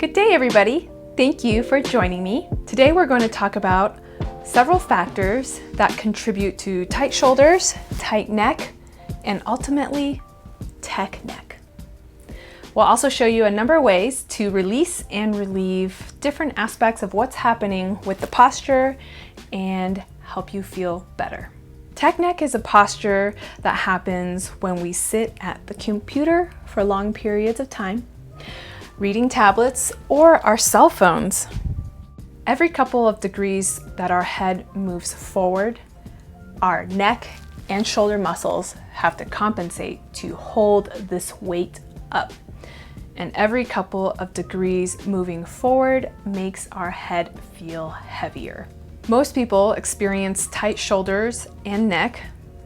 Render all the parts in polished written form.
Good day, everybody. Thank you for joining me. Today we're going to talk about several factors that contribute to tight shoulders, tight neck, and ultimately tech neck. We'll also show you a number of ways to release and relieve different aspects of what's happening with the posture and help you feel better. Tech neck is a posture that happens when we sit at the computer for long periods of time, reading tablets or our cell phones. Every couple of degrees that our head moves forward, our neck and shoulder muscles have to compensate to hold this weight up. And every couple of degrees moving forward makes our head feel heavier. Most people experience tight shoulders and neck,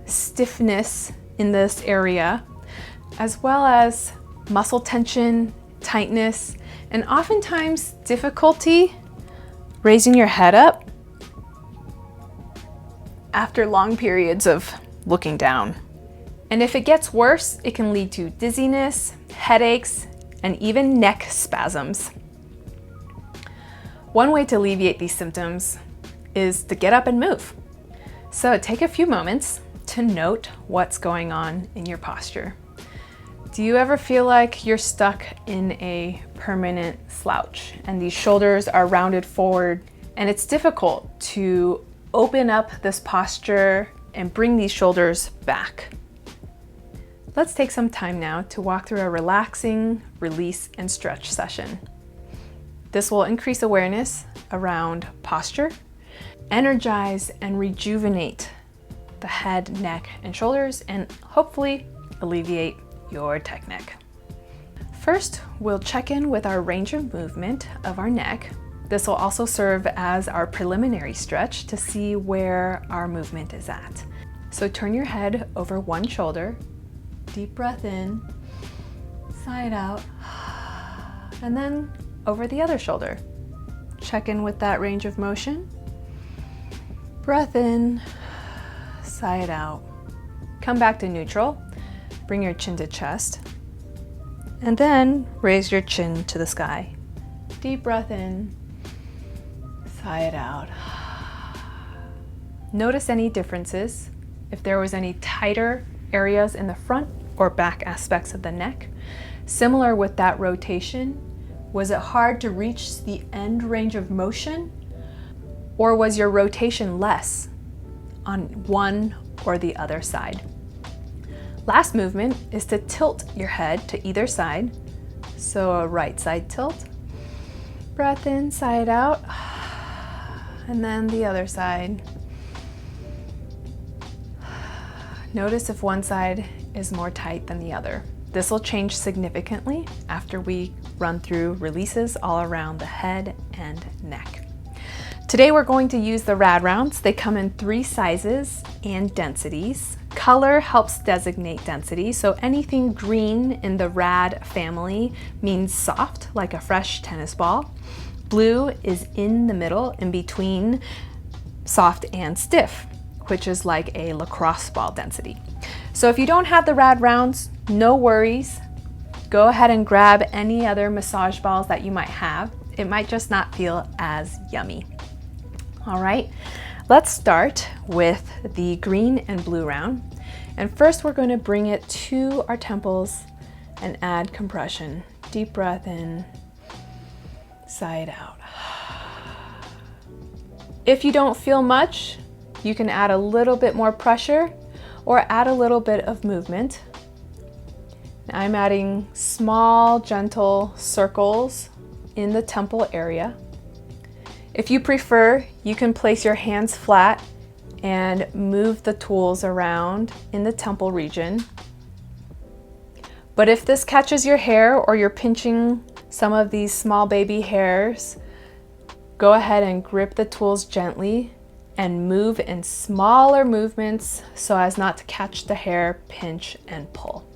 stiffness in this area, as well as muscle tension, tightness, and oftentimes difficulty raising your head up after long periods of looking down. And if it gets worse, it can lead to dizziness, headaches, and even neck spasms. One way to alleviate these symptoms is to get up and move. So take a few moments to note what's going on in your posture. Do you ever feel like you're stuck in a permanent slouch and these shoulders are rounded forward and it's difficult to open up this posture and bring these shoulders back? Let's take some time now to walk through a relaxing release and stretch session. This will increase awareness around posture, energize and rejuvenate the head, neck, and shoulders, and hopefully alleviate your tech neck. First, we'll check in with our range of movement of our neck. This will also serve as our preliminary stretch to see where our movement is at. So turn your head over one shoulder, deep breath in, side out, and then over the other shoulder. Check in with that range of motion. Breath in, side out. Come back to neutral. Bring your chin to chest. And then raise your chin to the sky. Deep breath in, sigh it out. Notice any differences. If there was any tighter areas in the front or back aspects of the neck. Similar with that rotation, was it hard to reach the end range of motion? Or was your rotation less on one or the other side? Last movement is to tilt your head to either side. So a right side tilt. Breath in, side out. And then the other side. Notice if one side is more tight than the other. This will change significantly after we run through releases all around the head and neck. Today we're going to use the RAD rounds. They come in 3 sizes and densities. Color helps designate density, so anything green in the RAD family means soft, like a fresh tennis ball. Blue is in the middle, in between soft and stiff, which is like a lacrosse ball density. So if you don't have the RAD rounds, no worries. Go ahead and grab any other massage balls that you might have. It might just not feel as yummy. All right, let's start with the green and blue round. And first we're going to bring it to our temples and add compression. Deep breath in, sigh it out. If you don't feel much, you can add a little bit more pressure or add a little bit of movement. Now I'm adding small, gentle circles in the temple area. If you prefer, you can place your hands flat and move the tools around in the temple region. But if this catches your hair or you're pinching some of these small baby hairs, go ahead and grip the tools gently and move in smaller movements so as not to catch the hair, pinch, and pull.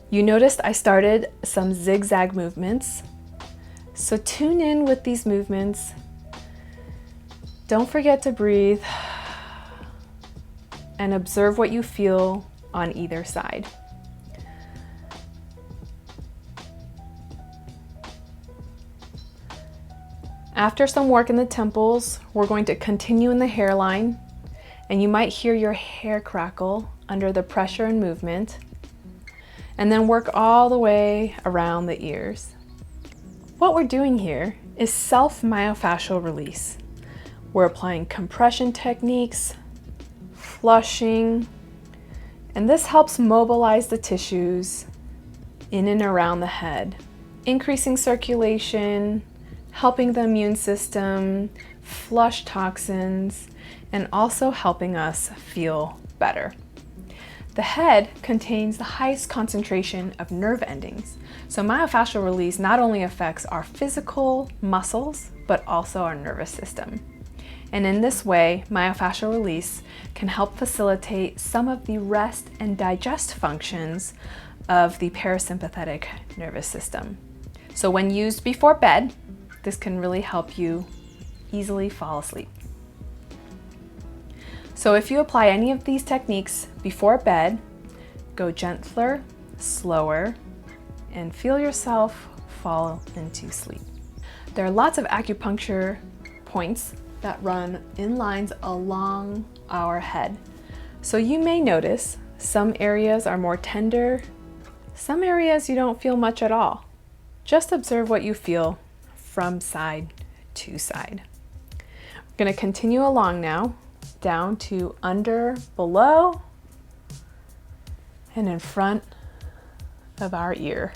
You noticed I started some zigzag movements. So tune in with these movements. Don't forget to breathe and observe what you feel on either side. After some work in the temples, we're going to continue in the hairline, and you might hear your hair crackle under the pressure and movement, and then work all the way around the ears. What we're doing here is self-myofascial release. We're applying compression techniques, flushing, and this helps mobilize the tissues in and around the head, increasing circulation, helping the immune system, flush toxins, and also helping us feel better. The head contains the highest concentration of nerve endings, so myofascial release not only affects our physical muscles, but also our nervous system. And in this way, myofascial release can help facilitate some of the rest and digest functions of the parasympathetic nervous system. So when used before bed, this can really help you easily fall asleep. So if you apply any of these techniques before bed, go gentler, slower, and feel yourself fall into sleep. There are lots of acupuncture points that run in lines along our head. So you may notice some areas are more tender, some areas you don't feel much at all. Just observe what you feel from side to side. We're going to continue along now, down to under, below, and in front of our ear.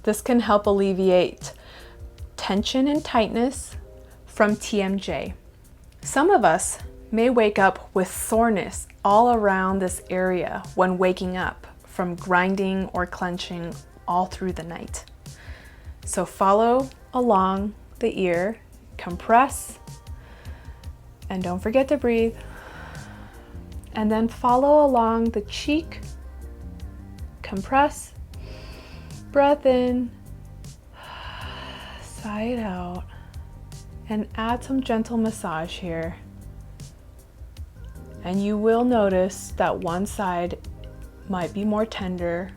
This can help alleviate tension and tightness from TMJ. Some of us may wake up with soreness all around this area when waking up from grinding or clenching all through the night. So follow along the ear, compress, and don't forget to breathe. And then follow along the cheek, compress, breath in, sigh it out, and add some gentle massage here. And you will notice that one side might be more tender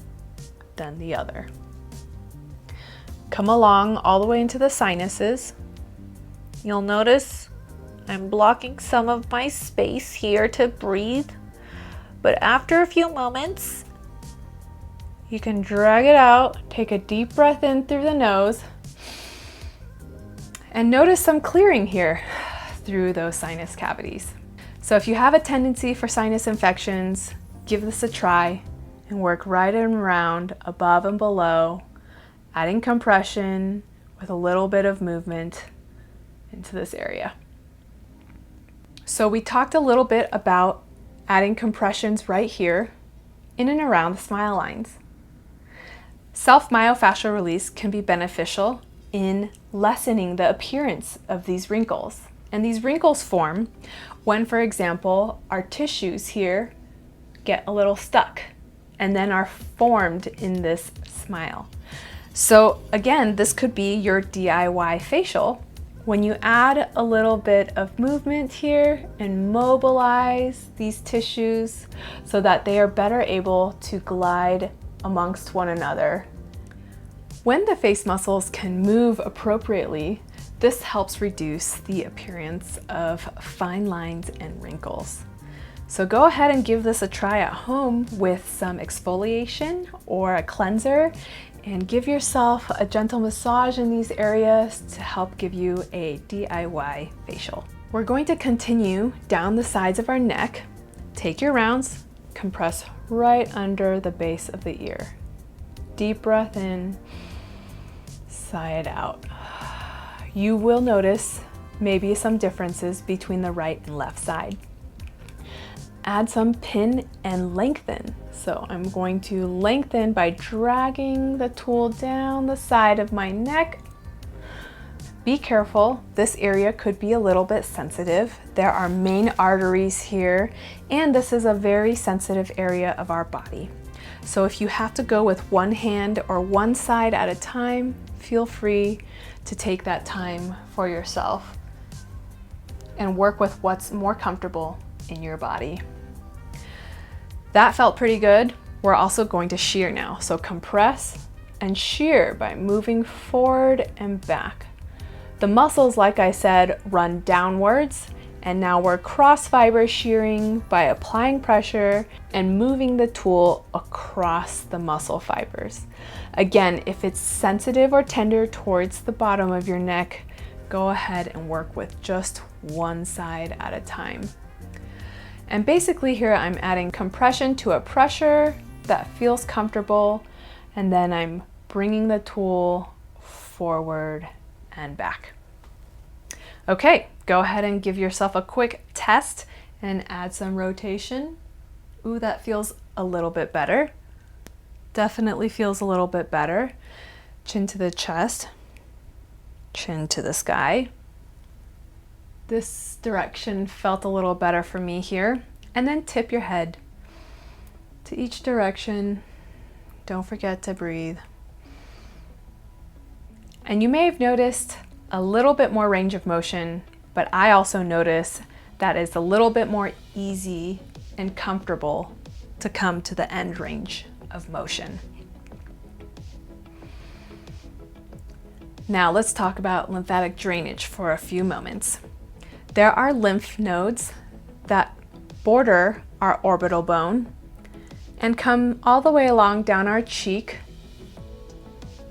than the other. Come along all the way into the sinuses. You'll notice I'm blocking some of my space here to breathe, but after a few moments, you can drag it out, take a deep breath in through the nose, and notice some clearing here through those sinus cavities. So if you have a tendency for sinus infections, give this a try and work right and around, above and below, adding compression with a little bit of movement into this area. So we talked a little bit about adding compressions right here in and around the smile lines. Self-myofascial release can be beneficial in lessening the appearance of these wrinkles. And these wrinkles form when, for example, our tissues here get a little stuck and then are formed in this smile. So again, this could be your DIY facial. When you add a little bit of movement here and mobilize these tissues so that they are better able to glide amongst one another. When the face muscles can move appropriately, this helps reduce the appearance of fine lines and wrinkles. So go ahead and give this a try at home with some exfoliation or a cleanser, and give yourself a gentle massage in these areas to help give you a DIY facial. We're going to continue down the sides of our neck. Take your rounds, compress right under the base of the ear. Deep breath in, sigh it out. You will notice maybe some differences between the right and left side. Add some pin and lengthen. So I'm going to lengthen by dragging the tool down the side of my neck. Be careful, this area could be a little bit sensitive. There are main arteries here, and this is a very sensitive area of our body. So if you have to go with one hand or one side at a time, feel free to take that time for yourself and work with what's more comfortable in your body. That felt pretty good. We're also going to shear now. So compress and shear by moving forward and back. The muscles, like I said, run downwards, and now we're cross fiber shearing by applying pressure and moving the tool across the muscle fibers. Again, if it's sensitive or tender towards the bottom of your neck, go ahead and work with just one side at a time. And basically here I'm adding compression to a pressure that feels comfortable, and then I'm bringing the tool forward and back. Okay, go ahead and give yourself a quick test and add some rotation. Ooh, that feels a little bit better. Definitely feels a little bit better. Chin to the chest, chin to the sky. This direction felt a little better for me here. And then tip your head to each direction. Don't forget to breathe. And you may have noticed a little bit more range of motion, but I also notice that it's a little bit more easy and comfortable to come to the end range of motion. Now let's talk about lymphatic drainage for a few moments. There are lymph nodes that border our orbital bone and come all the way along down our cheek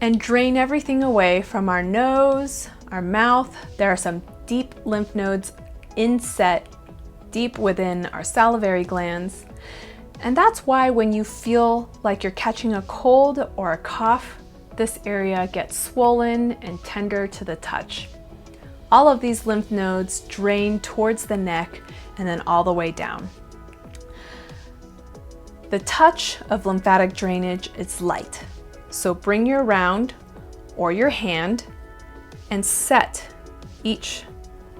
and drain everything away from our nose, our mouth. There are some deep lymph nodes inset deep within our salivary glands. And that's why when you feel like you're catching a cold or a cough, this area gets swollen and tender to the touch. All of these lymph nodes drain towards the neck and then all the way down. The touch of lymphatic drainage is light. So bring your round or your hand and set each,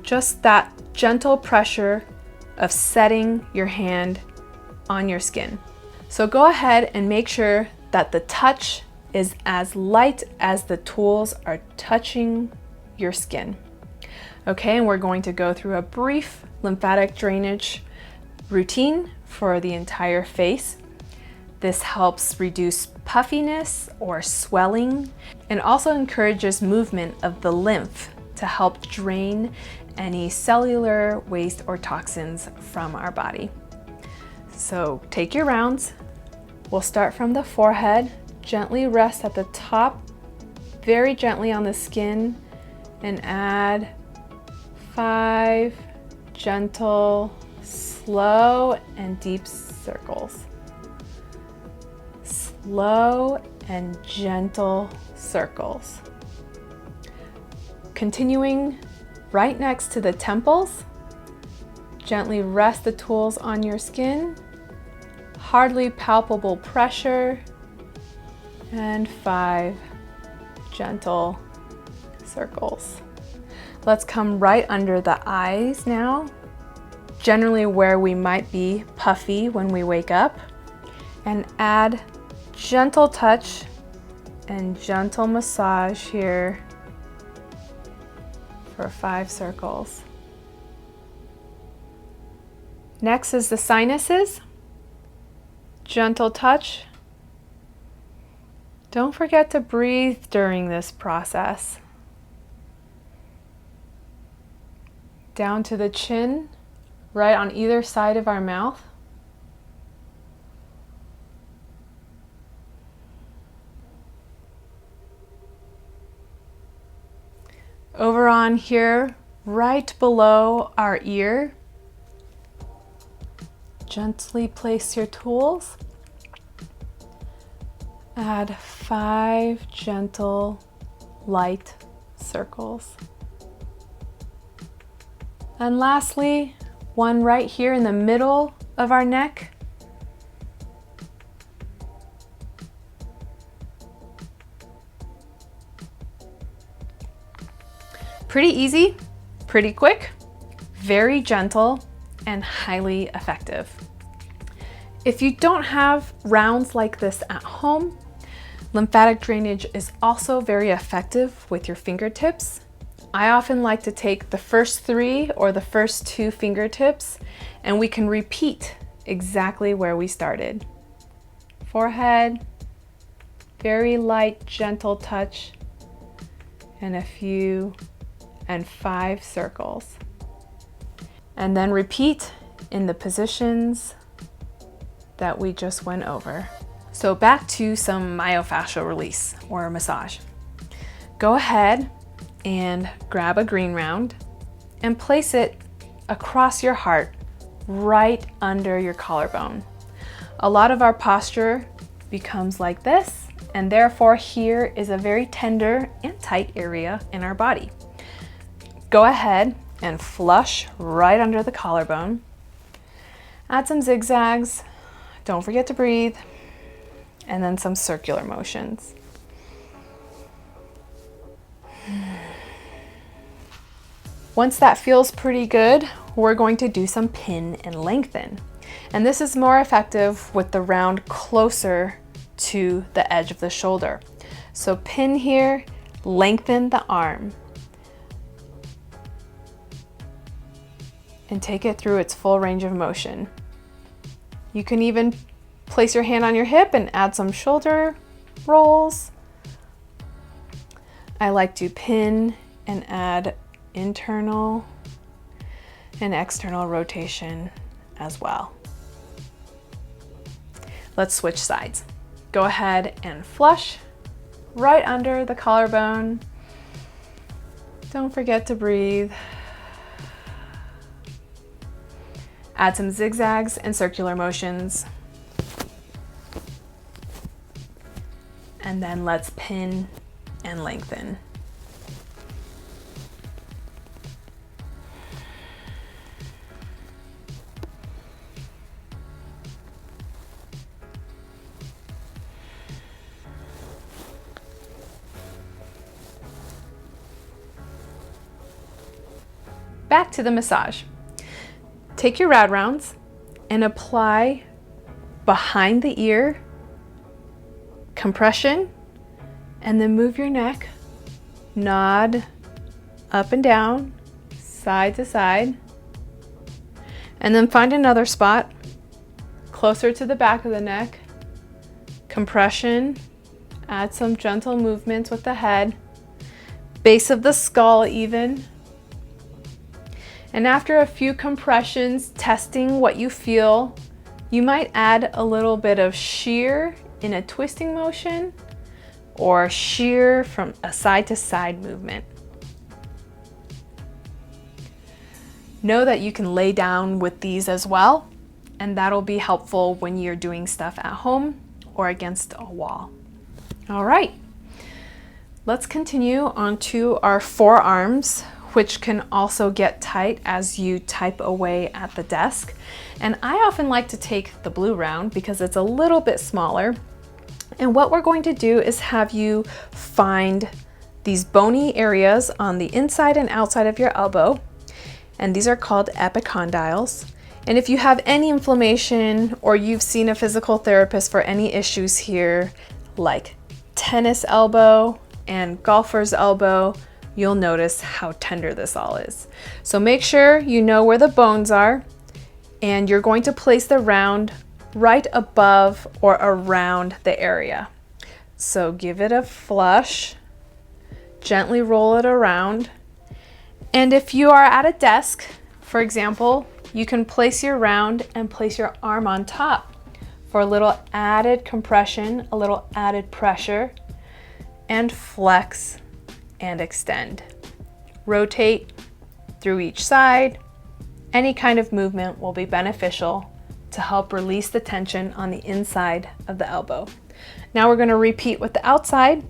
just that gentle pressure of setting your hand on your skin. So go ahead and make sure that the touch is as light as the tools are touching your skin. Okay, and we're going to go through a brief lymphatic drainage routine for the entire face. This helps reduce puffiness or swelling and also encourages movement of the lymph to help drain any cellular waste or toxins from our body. So take your rounds. We'll start from the forehead, gently rest at the top, very gently on the skin, and add 5 gentle, slow, and deep circles. Slow and gentle circles. Continuing right next to the temples, gently rest the tools on your skin, hardly palpable pressure, and 5 gentle circles. Let's come right under the eyes now, generally where we might be puffy when we wake up, and add gentle touch and gentle massage here for 5 circles. Next is the sinuses. Gentle touch. Don't forget to breathe during this process. Down to the chin, right on either side of our mouth. Over on here, right below our ear, gently place your tools. Add 5 gentle, light circles. And lastly, one right here in the middle of our neck. Pretty easy, pretty quick, very gentle, and highly effective. If you don't have rounds like this at home, lymphatic drainage is also very effective with your fingertips. I often like to take the first 3 or the first 2 fingertips, and we can repeat exactly where we started. Forehead, Very light, gentle touch, and 5 circles. And then repeat in the positions that we just went over. So back to some myofascial release or massage. Go ahead and grab a green round and place it across your heart, right under your collarbone. A lot of our posture becomes like this, and therefore here is a very tender and tight area in our body. Go ahead and flush right under the collarbone. Add some zigzags, don't forget to breathe, and then some circular motions. Once that feels pretty good, we're going to do some pin and lengthen. And this is more effective with the round closer to the edge of the shoulder. So pin here, lengthen the arm, and take it through its full range of motion. You can even place your hand on your hip and add some shoulder rolls. I like to pin and add internal and external rotation as well. Let's switch sides. Go ahead and flush right under the collarbone. Don't forget to breathe. Add some zigzags and circular motions. And then let's pin and lengthen. Back to the massage. Take your RAD rounds and apply behind the ear compression, and then move your neck, nod up and down, side to side, and then find another spot closer to the back of the neck, compression, add some gentle movements with the head, base of the skull even. And after a few compressions, testing what you feel, you might add a little bit of shear in a twisting motion or shear from a side to side movement. Know that you can lay down with these as well, and that'll be helpful when you're doing stuff at home or against a wall. All right, let's continue on to our forearms, which can also get tight as you type away at the desk. And I often like to take the blue round because it's a little bit smaller. And what we're going to do is have you find these bony areas on the inside and outside of your elbow. And these are called epicondyles. And if you have any inflammation or you've seen a physical therapist for any issues here, like tennis elbow and golfer's elbow, you'll notice how tender this all is. So make sure you know where the bones are, and you're going to place the round right above or around the area. So give it a flush, gently roll it around. And if you are at a desk, for example, you can place your round and place your arm on top for a little added compression, a little added pressure, and flex and extend. Rotate through each side. Any kind of movement will be beneficial to help release the tension on the inside of the elbow. Now we're going to repeat with the outside.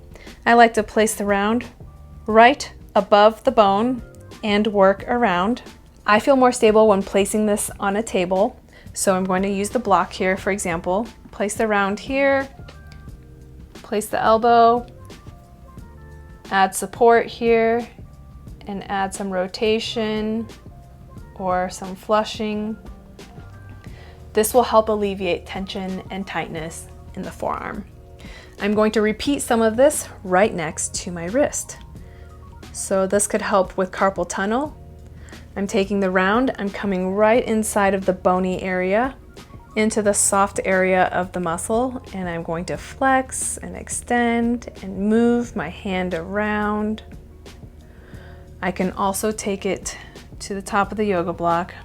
I like to place the round right above the bone and work around. I feel more stable when placing this on a table, so I'm going to use the block here, for example. Place the round here, place the elbow, add support here, and add some rotation or some flushing. This will help alleviate tension and tightness in the forearm. I'm going to repeat some of this right next to my wrist. So this could help with carpal tunnel. I'm taking the round, I'm coming right inside of the bony area into the soft area of the muscle, and I'm going to flex and extend and move my hand around. I can also take it to the top of the yoga block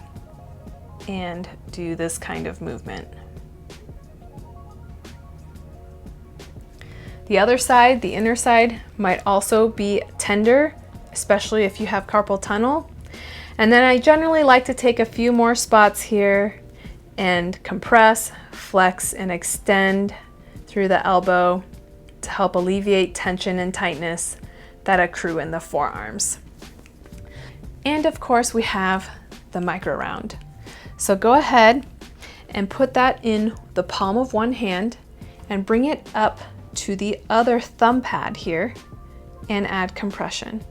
and do this kind of movement. The other side, the inner side, might also be tender, especially if you have carpal tunnel. And then I generally like to take a few more spots here and compress, flex, and extend through the elbow to help alleviate tension and tightness that accrue in the forearms. And of course, we have the micro round. So go ahead and put that in the palm of one hand and bring it up to the other thumb pad here and add compression.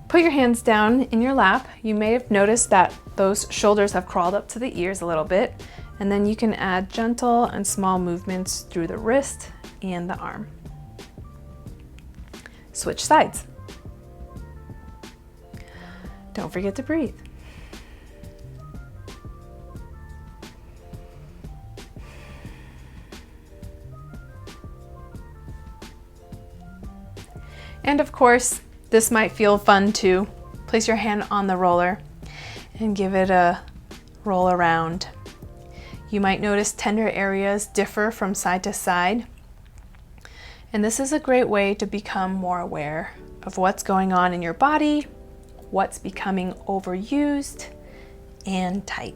Put your hands down in your lap. You may have noticed that those shoulders have crawled up to the ears a little bit, and then you can add gentle and small movements through the wrist and the arm. Switch sides. Don't forget to breathe. And of course, this might feel fun too. Place your hand on the roller and give it a roll around. You might notice tender areas differ from side to side. And this is a great way to become more aware of what's going on in your body, what's becoming overused and tight.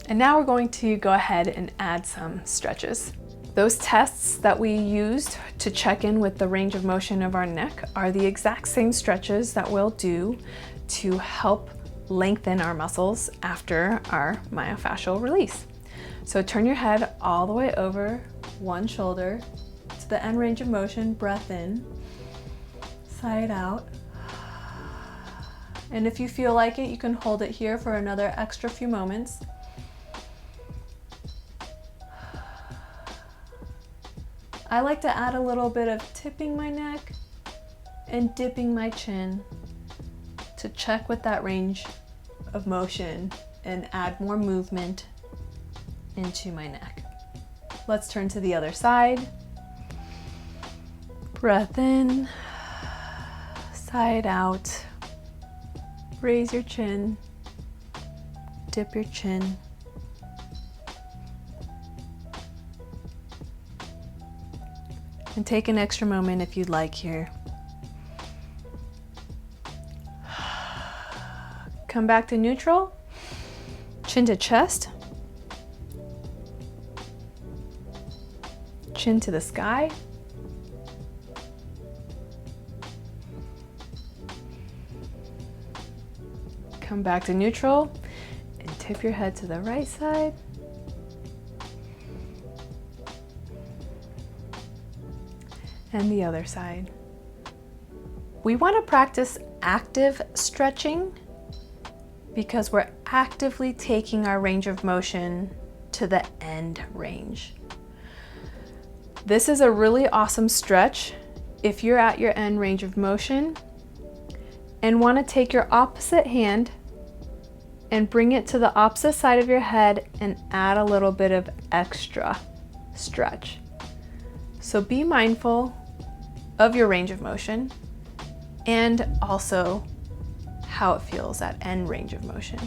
And now we're going to go ahead and add some stretches. Those tests that we used to check in with the range of motion of our neck are the exact same stretches that we'll do to help lengthen our muscles after our myofascial release. So turn your head all the way over one shoulder to the end range of motion, breath in, sigh it out. And if you feel like it, you can hold it here for another extra few moments. I like to add a little bit of tipping my neck and dipping my chin to check with that range of motion and add more movement into my neck. Let's turn to the other side. Breath in, sigh it out. Raise your chin, dip your chin. And take an extra moment if you'd like here. Come back to neutral, chin to chest, chin to the sky. Come back to neutral and tip your head to the right side. And the other side. We want to practice active stretching because we're actively taking our range of motion to the end range. This is a really awesome stretch if you're at your end range of motion and want to take your opposite hand and bring it to the opposite side of your head and add a little bit of extra stretch. So be mindful of your range of motion and also how it feels at end range of motion.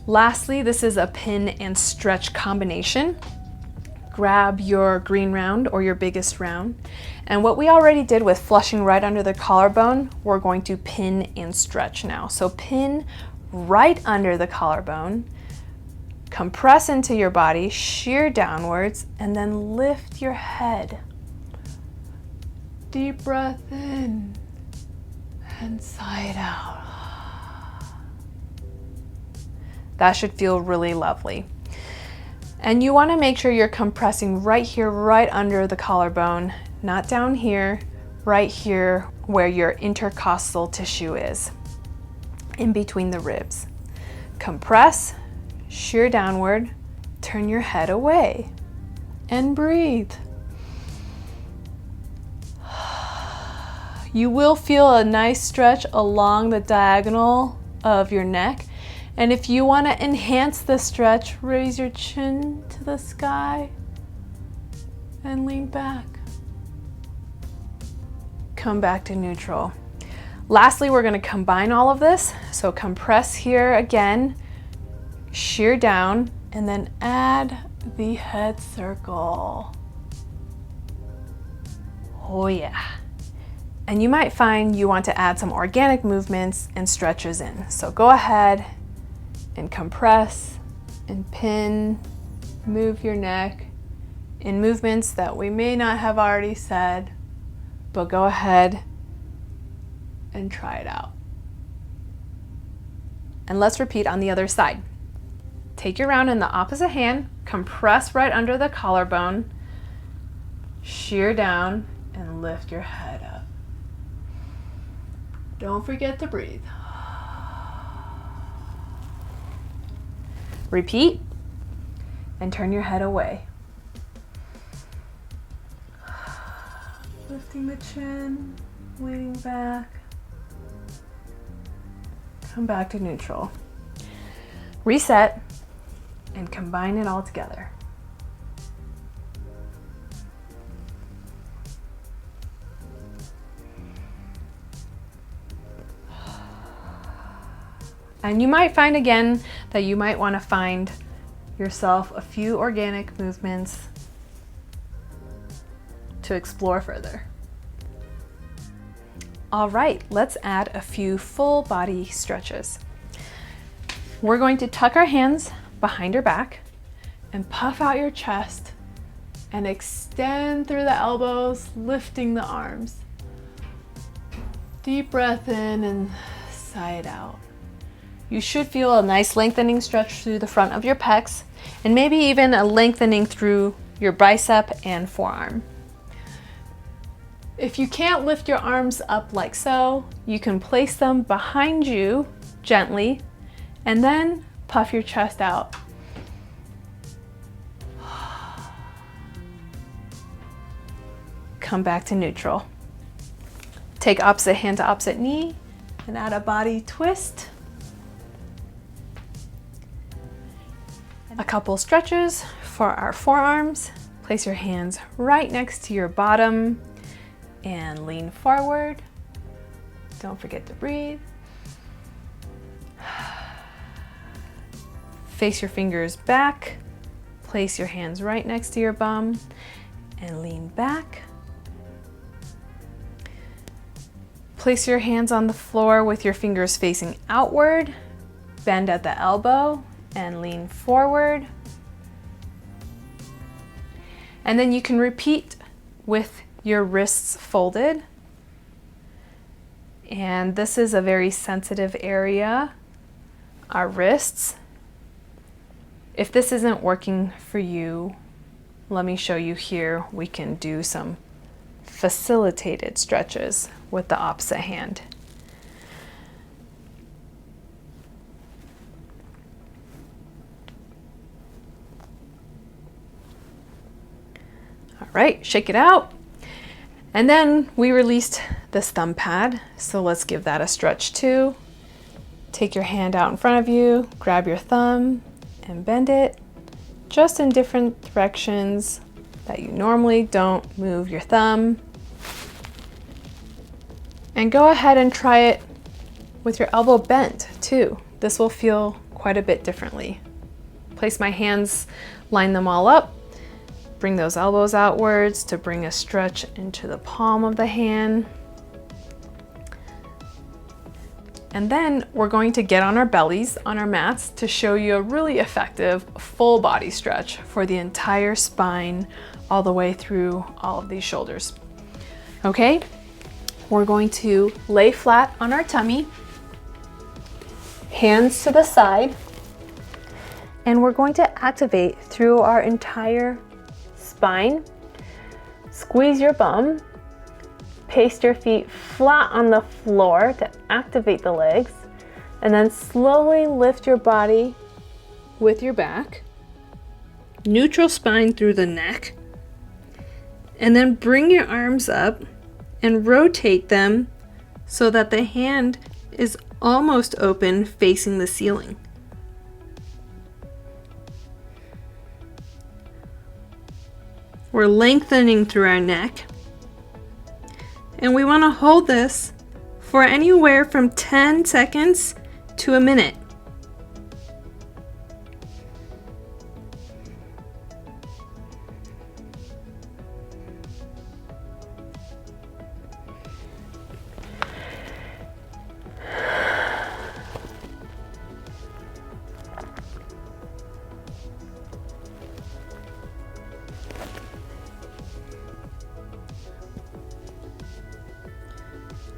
Lastly, this is a pin and stretch combination. Grab your green round or your biggest round. And what we already did with flushing right under the collarbone, we're going to pin and stretch now. So pin right under the collarbone, compress into your body, shear downwards, and then lift your head. Deep breath in and sigh it out. That should feel really lovely. And you want to make sure you're compressing right here, right under the collarbone, not down here, right here where your intercostal tissue is, in between the ribs. Compress, shear downward, turn your head away, and breathe. You will feel a nice stretch along the diagonal of your neck. And if you want to enhance the stretch, raise your chin to the sky and lean back. Come back to neutral. Lastly, we're going to combine all of this. So compress here again, shear down, and then add the head circle. Oh yeah. And you might find you want to add some organic movements and stretches in. So go ahead and compress and pin, move your neck in movements that we may not have already said, but go ahead and try it out. And let's repeat on the other side. Take your round in the opposite hand, compress right under the collarbone, shear down, and lift your head up. Don't forget to breathe. Repeat, and turn your head away. Lifting the chin, leaning back. Come back to neutral. Reset, and combine it all together. And you might find again that you might want to find yourself a few organic movements to explore further. All right, let's add a few full body stretches. We're going to tuck our hands behind our back and puff out your chest and extend through the elbows, lifting the arms. Deep breath in and sigh it out. You should feel a nice lengthening stretch through the front of your pecs and maybe even a lengthening through your bicep and forearm. If you can't lift your arms up like so, you can place them behind you gently and then puff your chest out. Come back to neutral. Take opposite hand to opposite knee and add a body twist. A couple stretches for our forearms. Place your hands right next to your bottom and lean forward. Don't forget to breathe. Face your fingers back. Place your hands right next to your bum and lean back. Place your hands on the floor with your fingers facing outward. Bend at the elbow and lean forward. And then you can repeat with your wrists folded. And this is a very sensitive area, our wrists. If this isn't working for you, let me show you here. We can do some facilitated stretches with the opposite hand. All right, shake it out. And then we released this thumb pad, so let's give that a stretch too. Take your hand out in front of you, grab your thumb and bend it just in different directions that you normally don't move your thumb. And go ahead and try it with your elbow bent too. This will feel quite a bit differently. Place my hands, line them all up. Bring those elbows outwards to bring a stretch into the palm of the hand. And then we're going to get on our bellies, on our mats, to show you a really effective full body stretch for the entire spine, all the way through all of these shoulders. Okay, we're going to lay flat on our tummy, hands to the side, and we're going to activate through our entire spine. Squeeze your bum, paste your feet flat on the floor to activate the legs, and then slowly lift your body with your back, neutral spine through the neck, and then bring your arms up and rotate them so that the hand is almost open facing the ceiling. We're lengthening through our neck. And we want to hold this for anywhere from 10 seconds to a minute.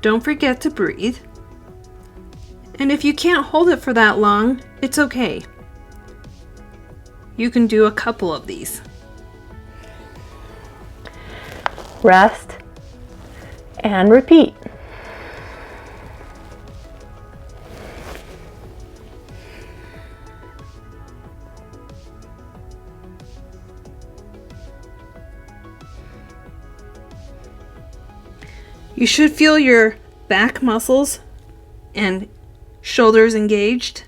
Don't forget to breathe. And if you can't hold it for that long, it's okay. You can do a couple of these. Rest and repeat. You should feel your back muscles and shoulders engaged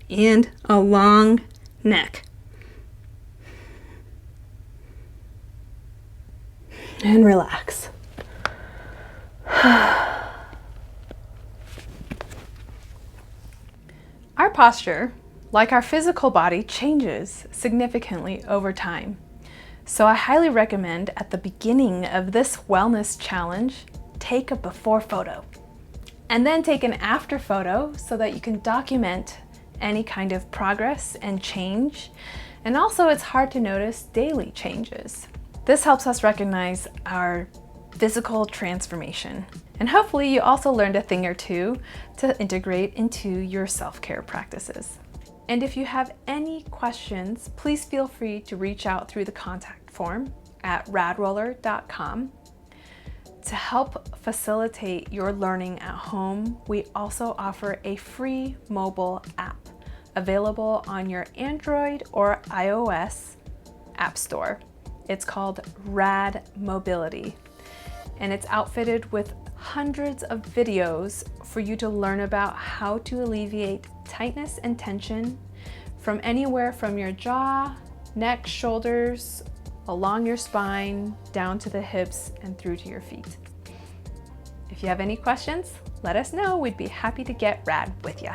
and a long neck. And relax. Our posture, like our physical body, changes significantly over time. So I highly recommend at the beginning of this wellness challenge, take a before photo and then take an after photo so that you can document any kind of progress and change. And also it's hard to notice daily changes. This helps us recognize our physical transformation. And hopefully you also learned a thing or two to integrate into your self-care practices. And if you have any questions, please feel free to reach out through the contact form at radroller.com. To help facilitate your learning at home, we also offer a free mobile app available on your Android or iOS app store. It's called RAD Mobility, and it's outfitted with hundreds of videos for you to learn about how to alleviate tightness and tension from anywhere from your jaw, neck, shoulders, along your spine, down to the hips, and through to your feet. If you have any questions, let us know. We'd be happy to get rad with you.